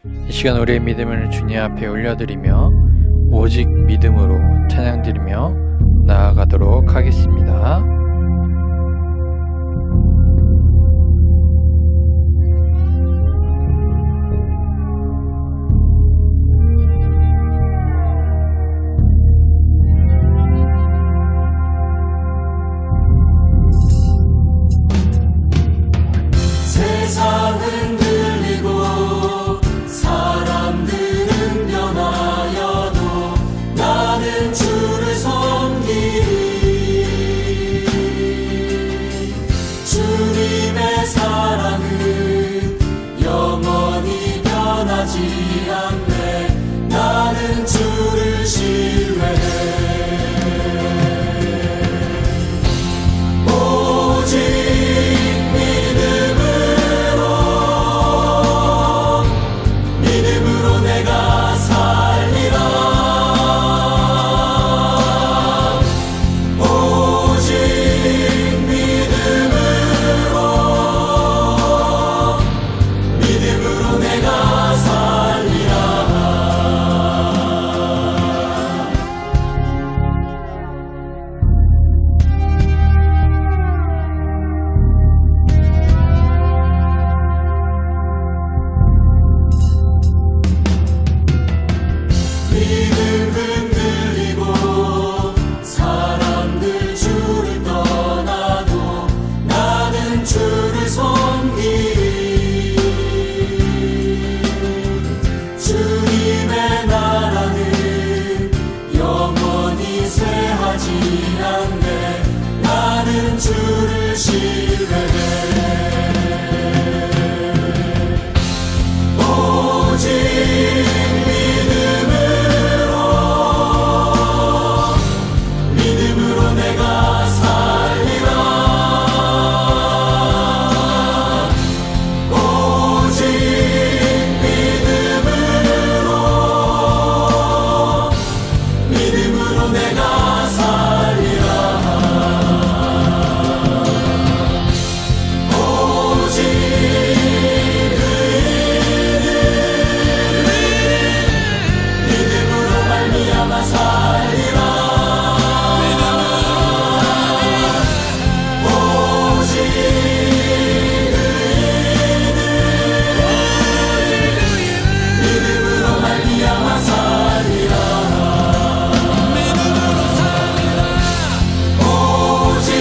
이 시간 우리의 믿음을 주님 앞에 올려드리며 오직 믿음으로 찬양드리며 나아가도록 하겠습니다. 세상은 들리고 사람들은 변하여도 나는 주를 섬기리. 주님의 사랑은 영원히 변하지 않네. 나는 주를 신뢰해. 오직 믿음으로 내가 살리라. 오직 믿음으로 내가 살리라. 믿음 흔들리고 사람들 주를 떠나도 나는 주를 섬기리. 주님의 나라는 영원히 쇠하지 않네. 나는 주를 신뢰해. 오직 믿음으로 내가 살리라. 오직 믿음으로 내가 살리라. 오직 믿음으로 말미암아 살리라. 믿음으로 말미암아 살리라. 오직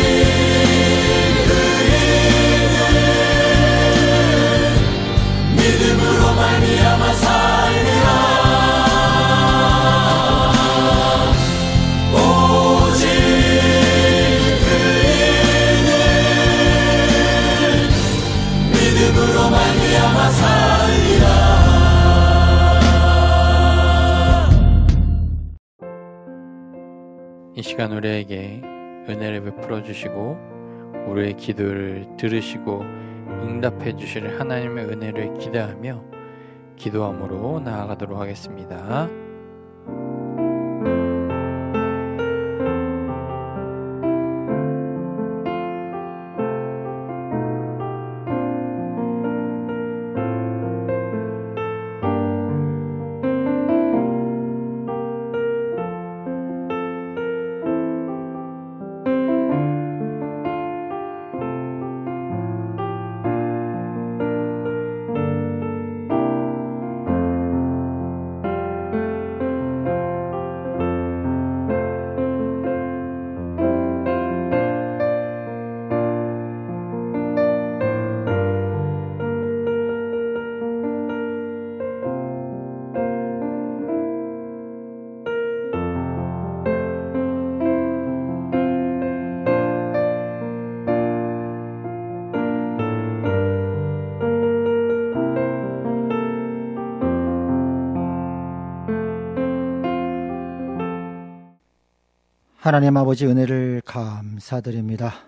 믿음으로 말미암아 살리라. 오직 믿음으로 말미암아 살리라. 이 시간 우리에게 은혜를 베풀어 주시고 우리의 기도를 들으시고 응답해 주실 하나님의 은혜를 기대하며 기도함으로 나아가도록 하겠습니다. 하나님 아버지 은혜를 감사드립니다.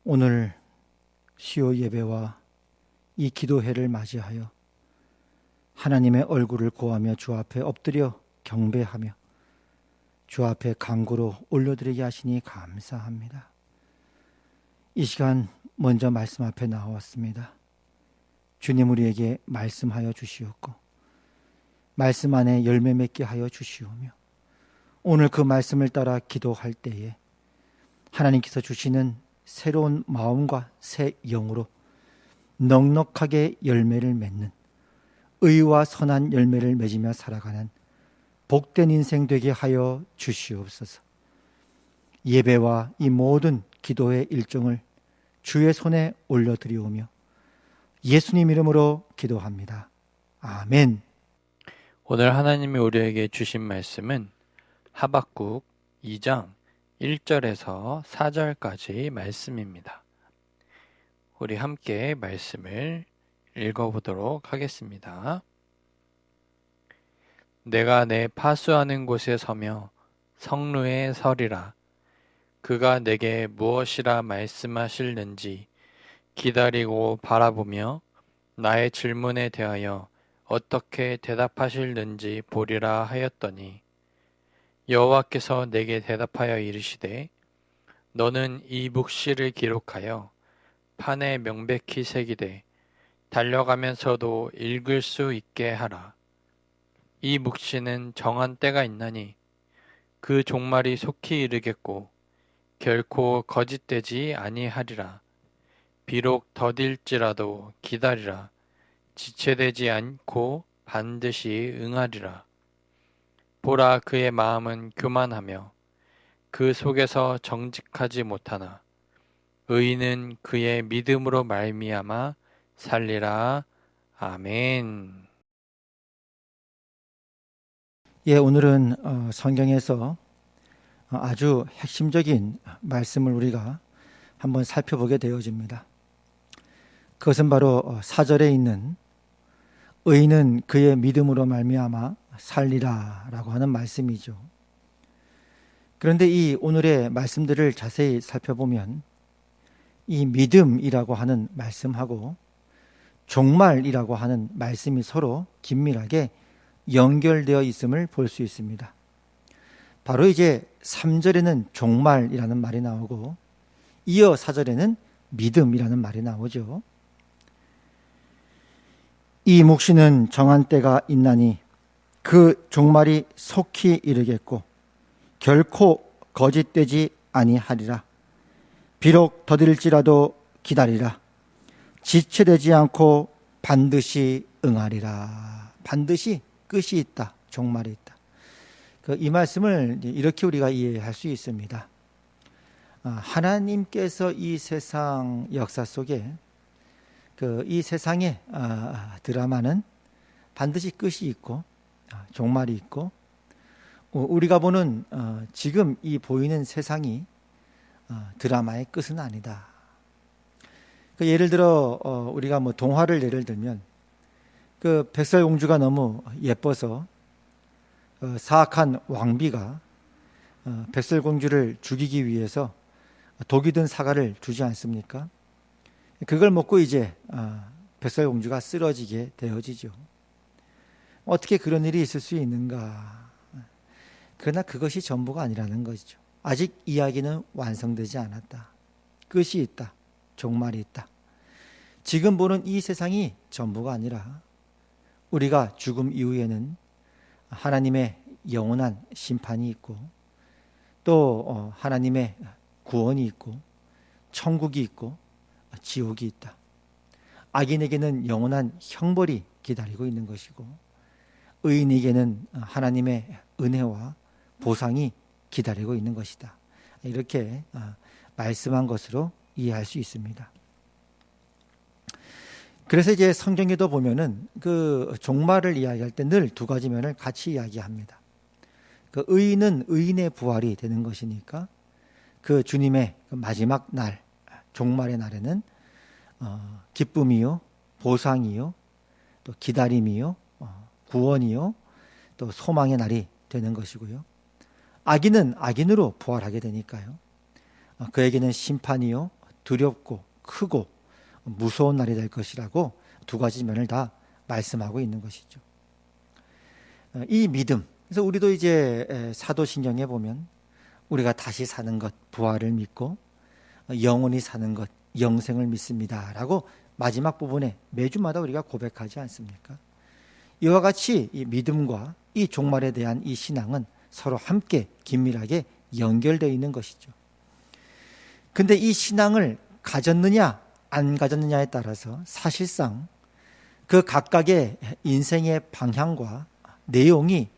오늘 수요 예배와 이 기도회를 맞이하여 하나님의 얼굴을 구하며 주 앞에 엎드려 경배하며 주 앞에 간구로 올려드리게 하시니 감사합니다. 이 시간 먼저 말씀 앞에 나왔습니다. 주님 우리에게 말씀하여 주시옵고 말씀 안에 열매 맺게 하여 주시오며 오늘 그 말씀을 따라 기도할 때에 하나님께서 주시는 새로운 마음과 새 영으로 넉넉하게 열매를 맺는 의와 선한 열매를 맺으며 살아가는 복된 인생 되게 하여 주시옵소서. 예배와 이 모든 기도의 일정을 주의 손에 올려드리오며 예수님 이름으로 기도합니다. 아멘. 오늘 하나님이 우리에게 주신 말씀은 하박국 2장 1절에서 4절까지 말씀입니다. 우리 함께 말씀을 읽어보도록 하겠습니다. 내가 내 파수하는 곳에 서며 성루에 서리라. 그가 내게 무엇이라 말씀하실는지 기다리고 바라보며 나의 질문에 대하여 어떻게 대답하실는지 보리라 하였더니 여호와께서 내게 대답하여 이르시되 너는 이 묵시를 기록하여 판에 명백히 새기되 달려가면서도 읽을 수 있게 하라. 이 묵시는 정한 때가 있나니 그 종말이 속히 이르겠고 결코 거짓되지 아니하리라. 비록 더딜지라도 기다리라. 지체되지 않고 반드시 응하리라. 보라, 그의 마음은 교만하며 그 속에서 정직하지 못하나 의인은 그의 믿음으로 말미암아 살리라. 아멘. 예, 오늘은 성경에서 아주 핵심적인 말씀을 우리가 한번 살펴보게 되어집니다. 그것은 바로 4절에 있는 의인은 그의 믿음으로 말미암아 살리라 라고 하는 말씀이죠. 그런데 이 오늘의 말씀들을 자세히 살펴보면 이 믿음이라고 하는 말씀하고 종말이라고 하는 말씀이 서로 긴밀하게 연결되어 있음을 볼 수 있습니다. 바로 이제 3절에는 종말이라는 말이 나오고 이어 4절에는 믿음이라는 말이 나오죠. 이 묵시는 정한 때가 있나니 그 종말이 속히 이르겠고 결코 거짓되지 아니하리라. 비록 더딜지라도 기다리라. 지체되지 않고 반드시 응하리라. 반드시 끝이 있다. 종말이 있다. 이 말씀을 이렇게 우리가 이해할 수 있습니다. 하나님께서 이 세상 역사 속에 이 세상의 드라마는 반드시 끝이 있고 종말이 있고 우리가 보는 지금 이 보이는 세상이 드라마의 끝은 아니다. 예를 들어 우리가 뭐 동화를 예를 들면 그 백설공주가 너무 예뻐서 사악한 왕비가 백설공주를 죽이기 위해서 독이 든 사과를 주지 않습니까? 그걸 먹고 이제 백설공주가 쓰러지게 되어지죠. 어떻게 그런 일이 있을 수 있는가? 그러나 그것이 전부가 아니라는 것이죠. 아직 이야기는 완성되지 않았다. 끝이 있다. 종말이 있다. 지금 보는 이 세상이 전부가 아니라 우리가 죽음 이후에는 하나님의 영원한 심판이 있고 또 하나님의 구원이 있고 천국이 있고 지옥이 있다. 악인에게는 영원한 형벌이 기다리고 있는 것이고 의인에게는 하나님의 은혜와 보상이 기다리고 있는 것이다. 이렇게 말씀한 것으로 이해할 수 있습니다. 그래서 이제 성경에도 보면은 그 종말을 이야기할 때 늘 두 가지 면을 같이 이야기합니다. 그 의인은 의인의 부활이 되는 것이니까 그 주님의 마지막 날, 종말의 날에는 기쁨이요, 보상이요, 또 기다림이요, 구원이요, 또 소망의 날이 되는 것이고요. 악인은 악인으로 부활하게 되니까요. 그에게는 심판이요, 두렵고 크고 무서운 날이 될 것이라고 두 가지 면을 다 말씀하고 있는 것이죠. 이 믿음, 그래서 우리도 이제 사도신경에 보면 우리가 다시 사는 것, 부활을 믿고 영원히 사는 것, 영생을 믿습니다 라고 마지막 부분에 매주마다 우리가 고백하지 않습니까? 이와 같이 이 믿음과 이 종말에 대한 이 신앙은 서로 함께 긴밀하게 연결되어 있는 것이죠. 근데 이 신앙을 가졌느냐 안 가졌느냐에 따라서 사실상 그 각각의 인생의 방향과 내용이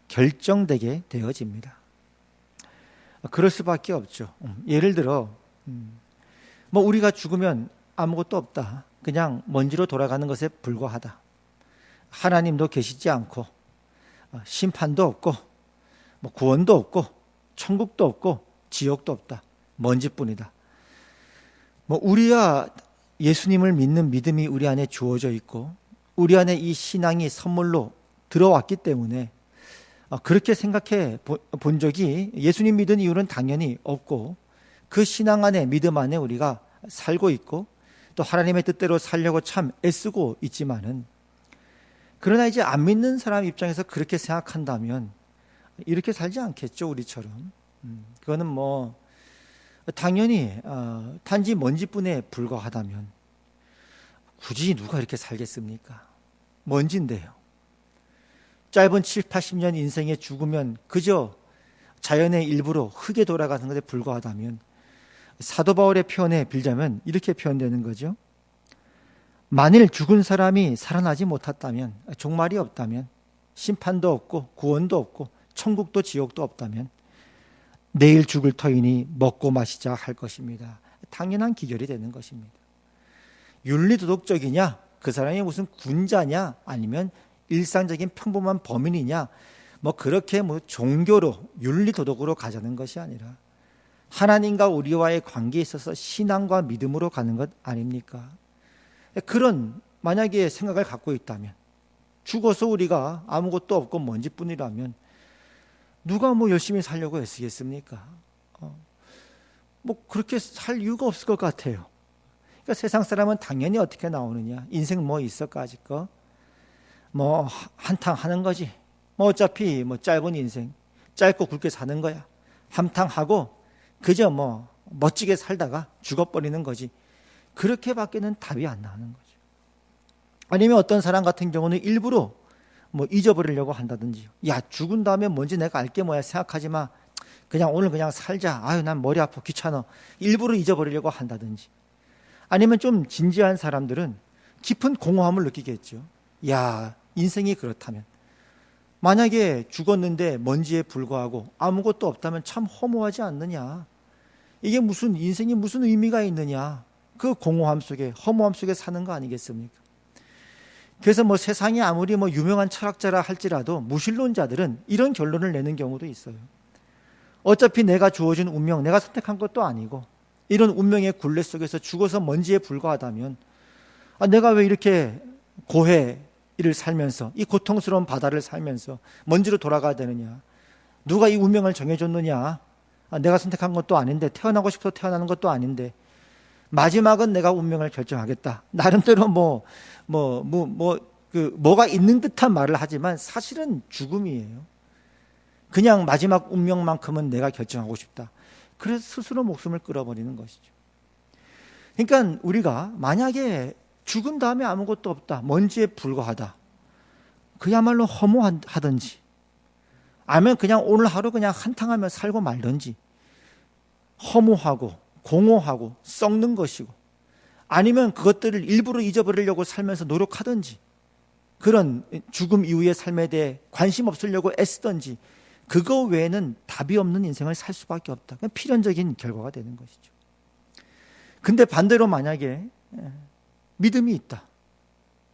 결정되게 되어집니다. 그럴 수밖에 없죠. 예를 들어 뭐 우리가 죽으면 아무것도 없다. 그냥 먼지로 돌아가는 것에 불과하다. 하나님도 계시지 않고 심판도 없고 뭐 구원도 없고 천국도 없고 지옥도 없다. 먼지뿐이다. 뭐 우리야 예수님을 믿는 믿음이 우리 안에 주어져 있고 우리 안에 이 신앙이 선물로 들어왔기 때문에 그렇게 생각해 본 적이 예수님 믿은 이유는 당연히 없고 그 신앙 안에 믿음 안에 우리가 살고 있고 또 하나님의 뜻대로 살려고 참 애쓰고 있지만은 그러나 이제 안 믿는 사람 입장에서 그렇게 생각한다면 이렇게 살지 않겠죠, 우리처럼. 그거는 뭐 당연히 단지 먼지뿐에 불과하다면 굳이 누가 이렇게 살겠습니까? 먼지인데요. 짧은 7, 80년 인생에 죽으면 그저 자연의 일부로 흙에 돌아가는 것에 불과하다면 사도 바울의 표현에 빌자면 이렇게 표현되는 거죠. 만일 죽은 사람이 살아나지 못했다면, 종말이 없다면, 심판도 없고 구원도 없고 천국도 지옥도 없다면 내일 죽을 터이니 먹고 마시자 할 것입니다. 당연한 기결이 되는 것입니다. 윤리도덕적이냐, 그 사람이 무슨 군자냐, 아니면 일상적인 평범한 범인이냐, 뭐 그렇게 뭐 종교로 윤리도덕으로 가자는 것이 아니라 하나님과 우리와의 관계에 있어서 신앙과 믿음으로 가는 것 아닙니까? 그런 만약에 생각을 갖고 있다면, 죽어서 우리가 아무것도 없고 먼지뿐이라면 누가 뭐 열심히 살려고 애쓰겠습니까? 뭐 그렇게 살 이유가 없을 것 같아요. 그러니까 세상 사람은 당연히 어떻게 나오느냐, 인생 뭐 있어까지 거 뭐 한탕 하는 거지. 뭐 어차피 뭐 짧은 인생, 짧고 굵게 사는 거야. 한탕하고 그저 뭐 멋지게 살다가 죽어버리는 거지. 그렇게밖에는 답이 안 나오는 거죠. 아니면 어떤 사람 같은 경우는 일부러 뭐 잊어버리려고 한다든지, 야 죽은 다음에 뭔지 내가 알게 뭐야 생각하지 마. 그냥 오늘 그냥 살자. 아유 난 머리 아파 귀찮아. 일부러 잊어버리려고 한다든지. 아니면 좀 진지한 사람들은 깊은 공허함을 느끼겠죠. 야 인생이 그렇다면, 만약에 죽었는데 먼지에 불과하고 아무것도 없다면 참 허무하지 않느냐. 이게 무슨 인생이 무슨 의미가 있느냐. 그 공허함 속에, 허무함 속에 사는 거 아니겠습니까? 그래서 뭐 세상이 아무리 뭐 유명한 철학자라 할지라도 무신론자들은 이런 결론을 내는 경우도 있어요. 어차피 내가 주어진 운명, 내가 선택한 것도 아니고 이런 운명의 굴레 속에서 죽어서 먼지에 불과하다면 내가 왜 이렇게 고해를 살면서 이 고통스러운 바다를 살면서 먼지로 돌아가야 되느냐. 누가 이 운명을 정해줬느냐. 내가 선택한 것도 아닌데, 태어나고 싶어서 태어나는 것도 아닌데 마지막은 내가 운명을 결정하겠다. 나름대로 뭐가 있는 듯한 말을 하지만 사실은 죽음이에요. 그냥 마지막 운명만큼은 내가 결정하고 싶다. 그래서 스스로 목숨을 끊어버리는 것이죠. 그러니까 우리가 만약에 죽은 다음에 아무것도 없다, 먼지에 불과하다, 그야말로 허무하든지, 아니면 그냥 오늘 하루 그냥 한탕하며 살고 말든지, 허무하고 공허하고 썩는 것이고, 아니면 그것들을 일부러 잊어버리려고 살면서 노력하든지, 그런 죽음 이후의 삶에 대해 관심 없으려고 애쓰든지, 그거 외에는 답이 없는 인생을 살 수밖에 없다. 그냥 필연적인 결과가 되는 것이죠. 근데 반대로 만약에 믿음이 있다,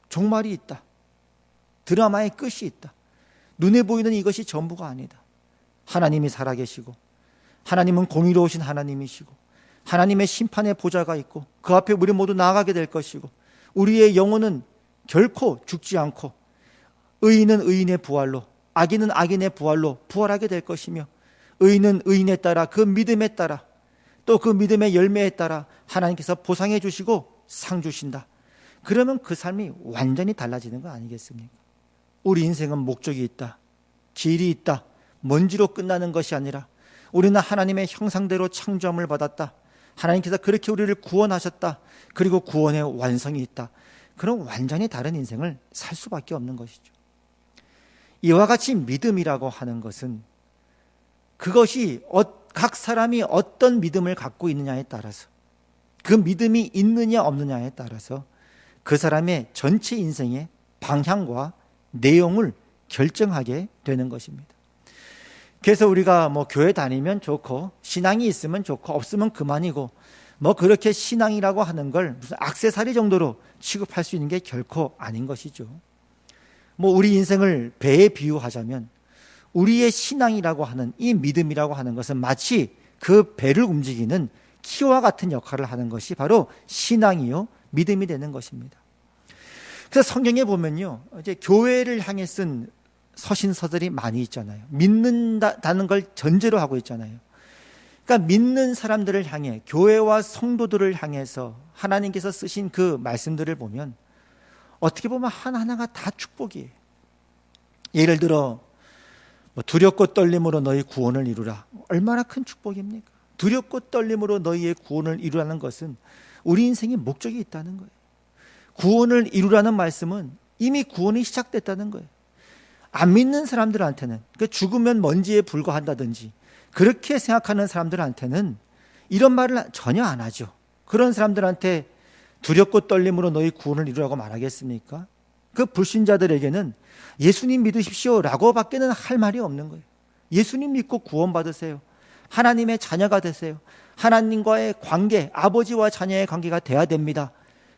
종말이 있다, 드라마의 끝이 있다, 눈에 보이는 이것이 전부가 아니다. 하나님이 살아계시고, 하나님은 공의로우신 하나님이시고, 하나님의 심판의 보좌가 있고, 그 앞에 우리 모두 나아가게 될 것이고, 우리의 영혼은 결코 죽지 않고 의인은 의인의 부활로, 악인은 악인의 부활로 부활하게 될 것이며, 의인은 의인에 따라, 그 믿음에 따라, 또 그 믿음의 열매에 따라 하나님께서 보상해 주시고 상 주신다. 그러면 그 삶이 완전히 달라지는 거 아니겠습니까? 우리 인생은 목적이 있다, 길이 있다, 먼지로 끝나는 것이 아니라 우리는 하나님의 형상대로 창조함을 받았다, 하나님께서 그렇게 우리를 구원하셨다. 그리고 구원의 완성이 있다. 그런 완전히 다른 인생을 살 수밖에 없는 것이죠. 이와 같이 믿음이라고 하는 것은 그것이 각 사람이 어떤 믿음을 갖고 있느냐에 따라서, 그 믿음이 있느냐 없느냐에 따라서 그 사람의 전체 인생의 방향과 내용을 결정하게 되는 것입니다. 그래서 우리가 교회 다니면 좋고 신앙이 있으면 좋고 없으면 그만이고 그렇게 신앙이라고 하는 걸 무슨 액세서리 정도로 취급할 수 있는 게 결코 아닌 것이죠. 우리 인생을 배에 비유하자면 우리의 신앙이라고 하는 이 믿음이라고 하는 것은 마치 그 배를 움직이는 키와 같은 역할을 하는 것이 바로 신앙이요 믿음이 되는 것입니다. 그래서 성경에 보면요, 이제 교회를 향해 쓴 서신서들이 많이 있잖아요. 믿는다는 걸 전제로 하고 있잖아요. 그러니까 믿는 사람들을 향해, 교회와 성도들을 향해서 하나님께서 쓰신 그 말씀들을 보면 어떻게 보면 하나하나가 다 축복이에요. 예를 들어 두렵고 떨림으로 너희 구원을 이루라. 얼마나 큰 축복입니까? 두렵고 떨림으로 너희의 구원을 이루라는 것은 우리 인생에 목적이 있다는 거예요. 구원을 이루라는 말씀은 이미 구원이 시작됐다는 거예요. 안 믿는 사람들한테는, 죽으면 먼지에 불과한다든지 그렇게 생각하는 사람들한테는 이런 말을 전혀 안 하죠. 그런 사람들한테 두렵고 떨림으로 너희 구원을 이루라고 말하겠습니까? 그 불신자들에게는 예수님 믿으십시오 라고 밖에는 할 말이 없는 거예요. 예수님 믿고 구원받으세요. 하나님의 자녀가 되세요. 하나님과의 관계, 아버지와 자녀의 관계가 돼야 됩니다.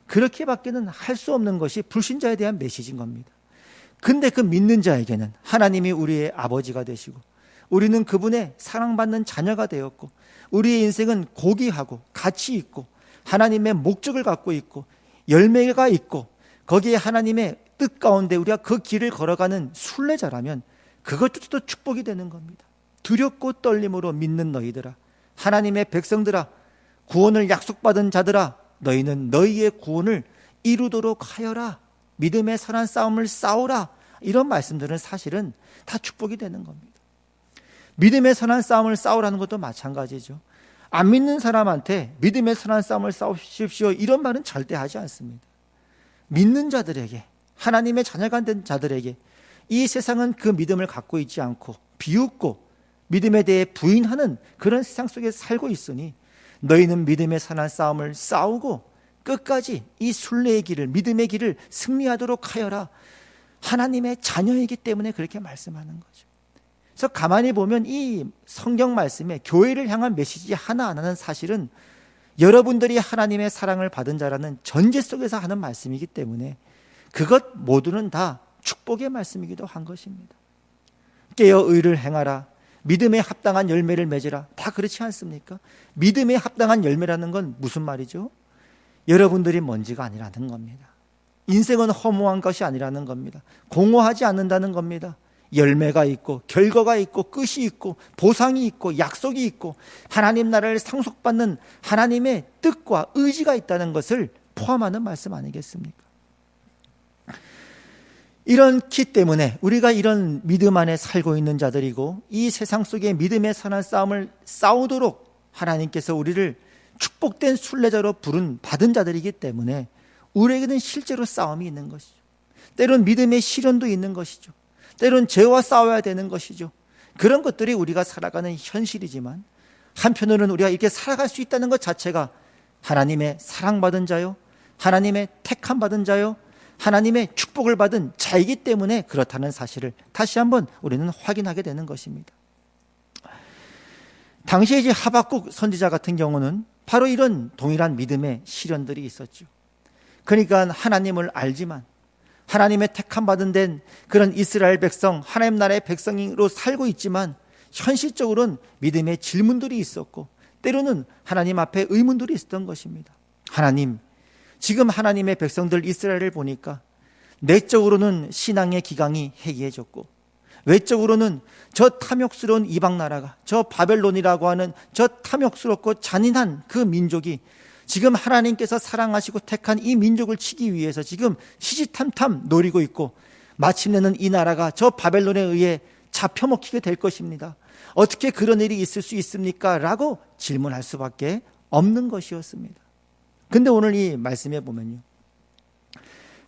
그렇게밖에는 할 수 없는 것이 불신자에 대한 메시지인 겁니다. 근데 그 믿는 자에게는 하나님이 우리의 아버지가 되시고 우리는 그분의 사랑받는 자녀가 되었고 우리의 인생은 고귀하고 가치 있고 하나님의 목적을 갖고 있고 열매가 있고 거기에 하나님의 뜻 가운데 우리가 그 길을 걸어가는 순례자라면 그것조차도 축복이 되는 겁니다. 두렵고 떨림으로 믿는 너희들아, 하나님의 백성들아, 구원을 약속받은 자들아, 너희는 너희의 구원을 이루도록 하여라. 믿음의 선한 싸움을 싸우라. 이런 말씀들은 사실은 다 축복이 되는 겁니다. 믿음의 선한 싸움을 싸우라는 것도 마찬가지죠. 안 믿는 사람한테 믿음의 선한 싸움을 싸우십시오 이런 말은 절대 하지 않습니다. 믿는 자들에게, 하나님의 자녀가 된 자들에게 이 세상은 그 믿음을 갖고 있지 않고 비웃고 믿음에 대해 부인하는 그런 세상 속에 살고 있으니 너희는 믿음의 선한 싸움을 싸우고 끝까지 이 순례의 길을, 믿음의 길을 승리하도록 하여라. 하나님의 자녀이기 때문에 그렇게 말씀하는 거죠. 그래서 가만히 보면 이 성경 말씀에 교회를 향한 메시지 하나하나는 사실은 여러분들이 하나님의 사랑을 받은 자라는 전제 속에서 하는 말씀이기 때문에 그것 모두는 다 축복의 말씀이기도 한 것입니다. 깨어 의를 행하라. 믿음에 합당한 열매를 맺으라. 다 그렇지 않습니까? 믿음에 합당한 열매라는 건 무슨 말이죠? 여러분들이 먼지가 아니라는 겁니다. 인생은 허무한 것이 아니라는 겁니다. 공허하지 않는다는 겁니다. 열매가 있고 결과가 있고 끝이 있고 보상이 있고 약속이 있고 하나님 나라를 상속받는 하나님의 뜻과 의지가 있다는 것을 포함하는 말씀 아니겠습니까? 이렇기 때문에 우리가 이런 믿음 안에 살고 있는 자들이고 이 세상 속에 믿음의 선한 싸움을 싸우도록 하나님께서 우리를 축복된 순례자로 받은 자들이기 때문에 우리에게는 실제로 싸움이 있는 것이죠. 때론 믿음의 시련도 있는 것이죠. 때론 죄와 싸워야 되는 것이죠. 그런 것들이 우리가 살아가는 현실이지만 한편으로는 우리가 이렇게 살아갈 수 있다는 것 자체가 하나님의 사랑받은 자요, 하나님의 택함 받은 자요, 하나님의 축복을 받은 자이기 때문에 그렇다는 사실을 다시 한번 우리는 확인하게 되는 것입니다. 당시에 이제 하박국 선지자 같은 경우는 바로 이런 동일한 믿음의 시련들이 있었죠. 그러니까 하나님을 알지만 하나님의 택함 받은 된 그런 이스라엘 백성, 하나님 나라의 백성으로 살고 있지만 현실적으로는 믿음의 질문들이 있었고 때로는 하나님 앞에 의문들이 있었던 것입니다. 하나님, 지금 하나님의 백성들 이스라엘을 보니까 내적으로는 신앙의 기강이 해이해졌고 외적으로는 저 탐욕스러운 이방 나라가, 저 바벨론이라고 하는 저 탐욕스럽고 잔인한 그 민족이 지금 하나님께서 사랑하시고 택한 이 민족을 치기 위해서 지금 시시탐탐 노리고 있고 마침내는 이 나라가 저 바벨론에 의해 잡혀먹히게 될 것입니다. 어떻게 그런 일이 있을 수 있습니까? 라고 질문할 수밖에 없는 것이었습니다. 근데 오늘 이 말씀에 보면요,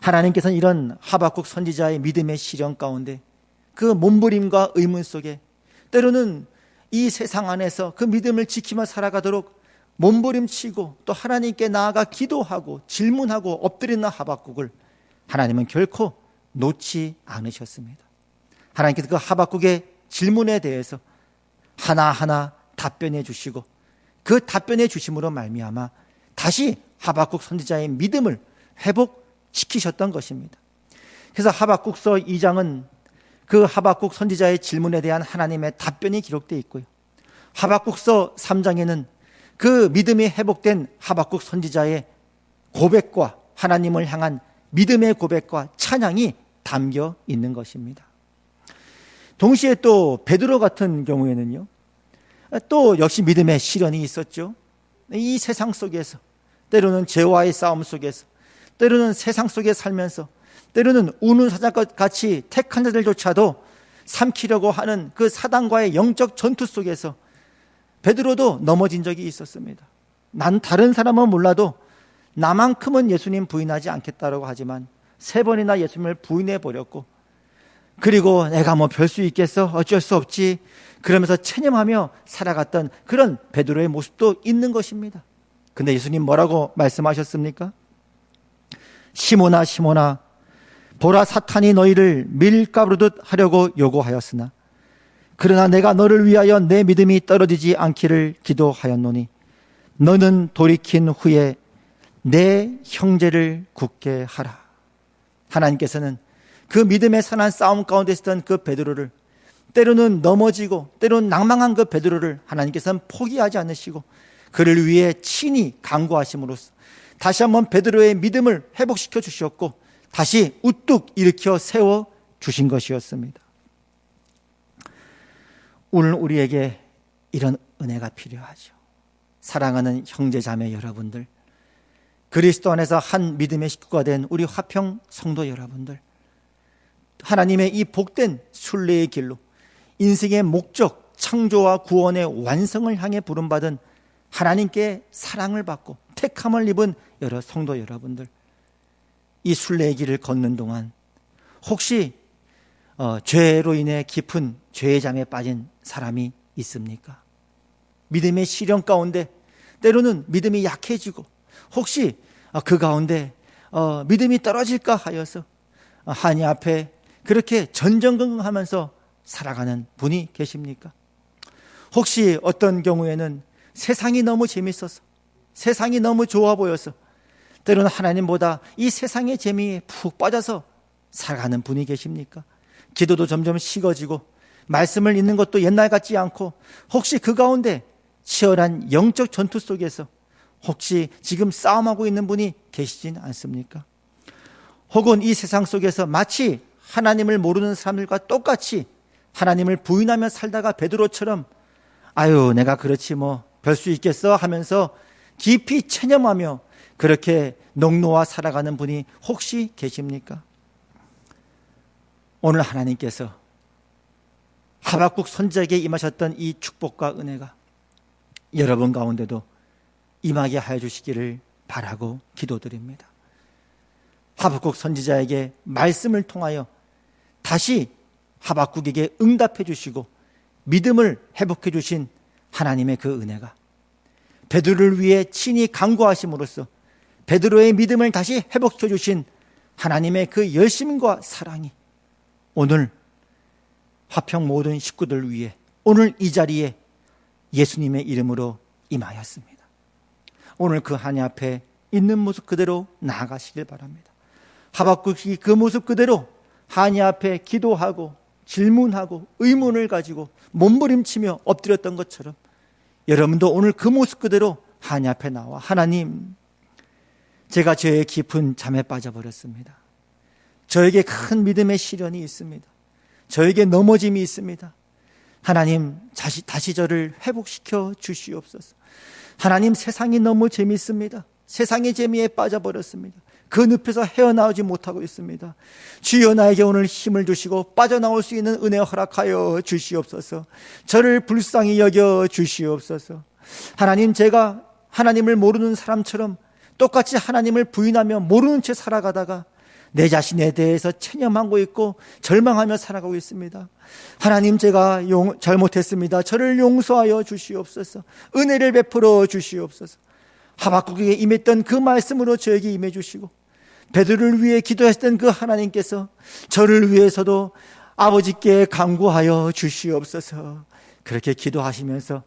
하나님께서는 이런 하박국 선지자의 믿음의 시련 가운데 그 몸부림과 의문 속에 때로는 이 세상 안에서 그 믿음을 지키며 살아가도록 몸부림치고 또 하나님께 나아가 기도하고 질문하고 엎드리는 하박국을 하나님은 결코 놓지 않으셨습니다. 하나님께서 그 하박국의 질문에 대해서 하나하나 답변해 주시고 그 답변해 주심으로 말미암아 다시 하박국 선지자의 믿음을 회복시키셨던 것입니다. 그래서 하박국서 2장은 그 하박국 선지자의 질문에 대한 하나님의 답변이 기록되어 있고요, 하박국서 3장에는 그 믿음이 회복된 하박국 선지자의 고백과 하나님을 향한 믿음의 고백과 찬양이 담겨 있는 것입니다. 동시에 또 베드로 같은 경우에는요, 또 역시 믿음의 시련이 있었죠. 이 세상 속에서 때로는 죄와의 싸움 속에서 때로는 세상 속에 살면서 때로는 우는 사자과 같이 택한 자들조차도 삼키려고 하는 그 사단과의 영적 전투 속에서 베드로도 넘어진 적이 있었습니다. 난 다른 사람은 몰라도 나만큼은 예수님 부인하지 않겠다라고 하지만 3번이나 예수님을 부인해 버렸고, 그리고 내가 뭐 별 수 있겠어, 어쩔 수 없지, 그러면서 체념하며 살아갔던 그런 베드로의 모습도 있는 것입니다. 근데 예수님 뭐라고 말씀하셨습니까? 시몬아 시몬아, 보라, 사탄이 너희를 밀가루듯 하려고 요구하였으나 그러나 내가 너를 위하여 내 믿음이 떨어지지 않기를 기도하였노니 너는 돌이킨 후에 내 형제를 굳게 하라. 하나님께서는 그 믿음의 선한 싸움 가운데 있었던 그 베드로를, 때로는 넘어지고 때로는 낭망한 그 베드로를 하나님께서는 포기하지 않으시고 그를 위해 친히 간구하심으로써 다시 한번 베드로의 믿음을 회복시켜 주셨고 다시 우뚝 일으켜 세워 주신 것이었습니다. 오늘 우리에게 이런 은혜가 필요하죠. 사랑하는 형제 자매 여러분들, 그리스도 안에서 한 믿음의 식구가 된 우리 화평 성도 여러분들, 하나님의 이 복된 순례의 길로 인생의 목적, 창조와 구원의 완성을 향해 부름받은 하나님께 사랑을 받고 택함을 입은 여러 성도 여러분들, 이 순례의 길을 걷는 동안 혹시 죄로 인해 깊은 죄의 잠에 빠진 사람이 있습니까? 믿음의 시련 가운데 때로는 믿음이 약해지고 혹시 그 가운데 믿음이 떨어질까 하여서 하나님 앞에 그렇게 전전긍긍하면서 살아가는 분이 계십니까? 혹시 어떤 경우에는 세상이 너무 재밌어서, 세상이 너무 좋아 보여서 때로는 하나님보다 이 세상의 재미에 푹 빠져서 살아가는 분이 계십니까? 기도도 점점 식어지고 말씀을 읽는 것도 옛날 같지 않고 혹시 그 가운데 치열한 영적 전투 속에서 혹시 지금 싸움하고 있는 분이 계시진 않습니까? 혹은 이 세상 속에서 마치 하나님을 모르는 사람들과 똑같이 하나님을 부인하며 살다가 베드로처럼 아유 내가 그렇지 뭐 별 수 있겠어 하면서 깊이 체념하며 그렇게 농노하 살아가는 분이 혹시 계십니까? 오늘 하나님께서 하박국 선지자에게 임하셨던 이 축복과 은혜가 여러분 가운데도 임하게 하여 주시기를 바라고 기도드립니다. 하박국 선지자에게 말씀을 통하여 다시 하박국에게 응답해 주시고 믿음을 회복해 주신 하나님의 그 은혜가 베드로를 위해 친히 간구하심으로써 베드로의 믿음을 다시 회복해 주신 하나님의 그 열심과 사랑이 오늘 화평 모든 식구들 위해 오늘 이 자리에 예수님의 이름으로 임하였습니다. 오늘 그 하나님 앞에 있는 모습 그대로 나아가시길 바랍니다. 하박국이 그 모습 그대로 하나님 앞에 기도하고 질문하고 의문을 가지고 몸부림치며 엎드렸던 것처럼 여러분도 오늘 그 모습 그대로 하나님 앞에 나와 하나님, 제가 죄의 깊은 잠에 빠져버렸습니다. 저에게 큰 믿음의 시련이 있습니다. 저에게 넘어짐이 있습니다. 하나님 다시 저를 회복시켜 주시옵소서. 하나님 세상이 너무 재밌습니다. 세상의 재미에 빠져버렸습니다. 그 늪에서 헤어나오지 못하고 있습니다. 주여 나에게 오늘 힘을 주시고 빠져나올 수 있는 은혜 허락하여 주시옵소서. 저를 불쌍히 여겨 주시옵소서. 하나님 제가 하나님을 모르는 사람처럼 똑같이 하나님을 부인하며 모르는 채 살아가다가 내 자신에 대해서 체념하고 있고 절망하며 살아가고 있습니다. 하나님, 제가 잘못했습니다. 저를 용서하여 주시옵소서. 은혜를 베풀어 주시옵소서. 하박국에게 임했던 그 말씀으로 저에게 임해 주시고, 베드로를 위해 기도했던 그 하나님께서 저를 위해서도 아버지께 간구하여 주시옵소서. 그렇게 기도하시면서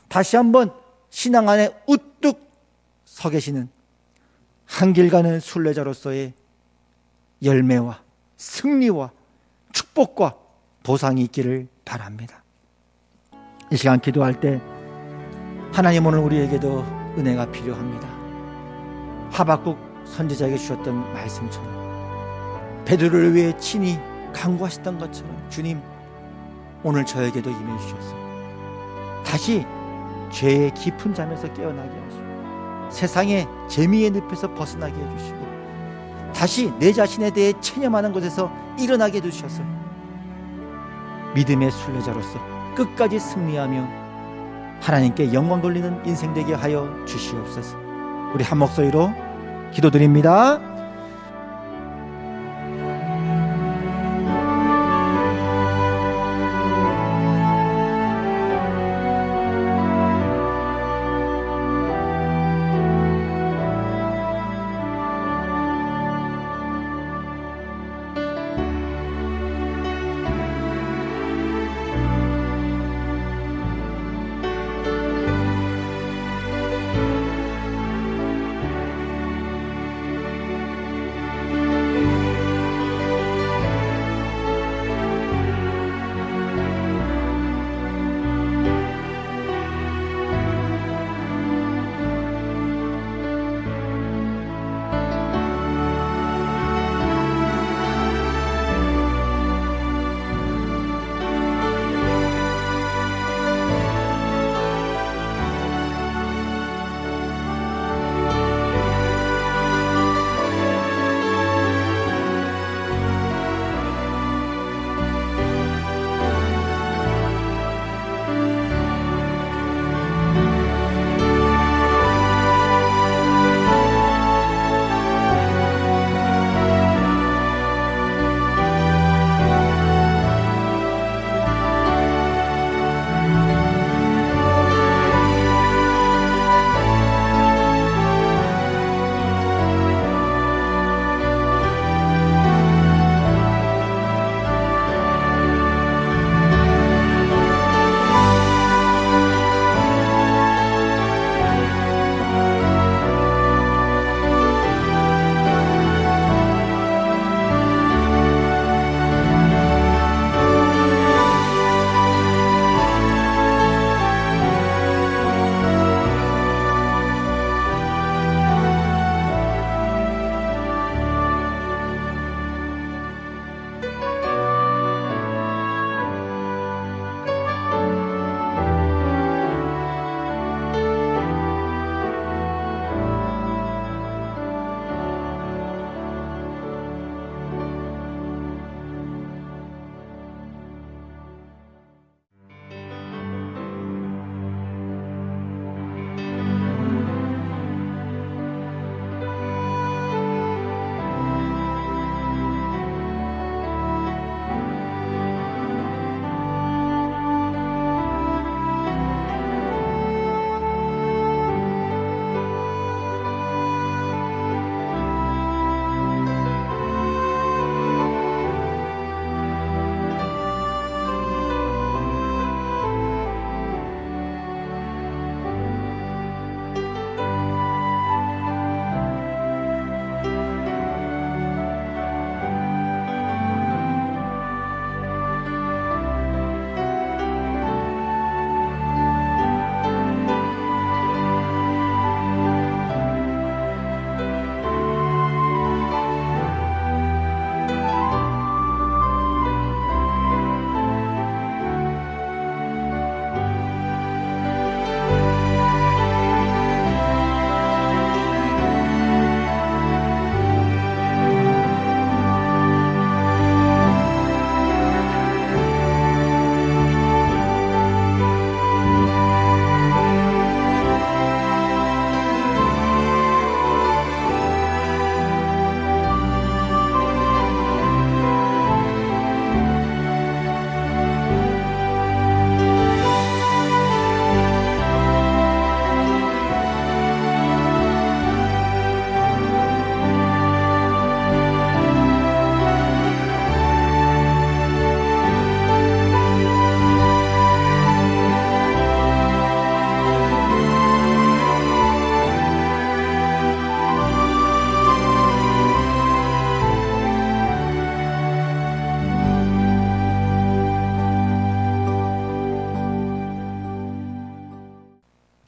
다시 한번 신앙 안에 우뚝 서 계시는 한 길 가는 순례자로서의 열매와 승리와 축복과 보상이 있기를 바랍니다. 이 시간 기도할 때 하나님, 오늘 우리에게도 은혜가 필요합니다. 하박국 선지자에게 주셨던 말씀처럼, 베드로를 위해 친히 간구하셨던 것처럼 주님, 오늘 저에게도 임해 주셔서 다시 죄의 깊은 잠에서 깨어나게 하시고 세상의 재미의 늪에서 벗어나게 해주시고 다시 내 자신에 대해 체념하는 것에서 일어나게 해주셔서 믿음의 순례자로서 끝까지 승리하며 하나님께 영광 돌리는 인생 되게 하여 주시옵소서. 우리 한 목소리로 기도드립니다.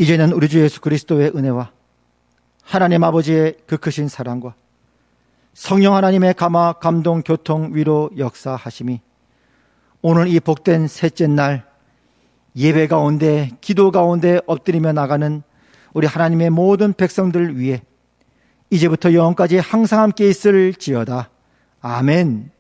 이제는 우리 주 예수 그리스도의 은혜와 하나님 아버지의 그 크신 사랑과 성령 하나님의 감화, 감동, 교통, 위로, 역사하심이 오늘 이 복된 셋째 날 예배 가운데, 기도 가운데 엎드리며 나가는 우리 하나님의 모든 백성들 위해 이제부터 영원까지 항상 함께 있을지어다. 아멘.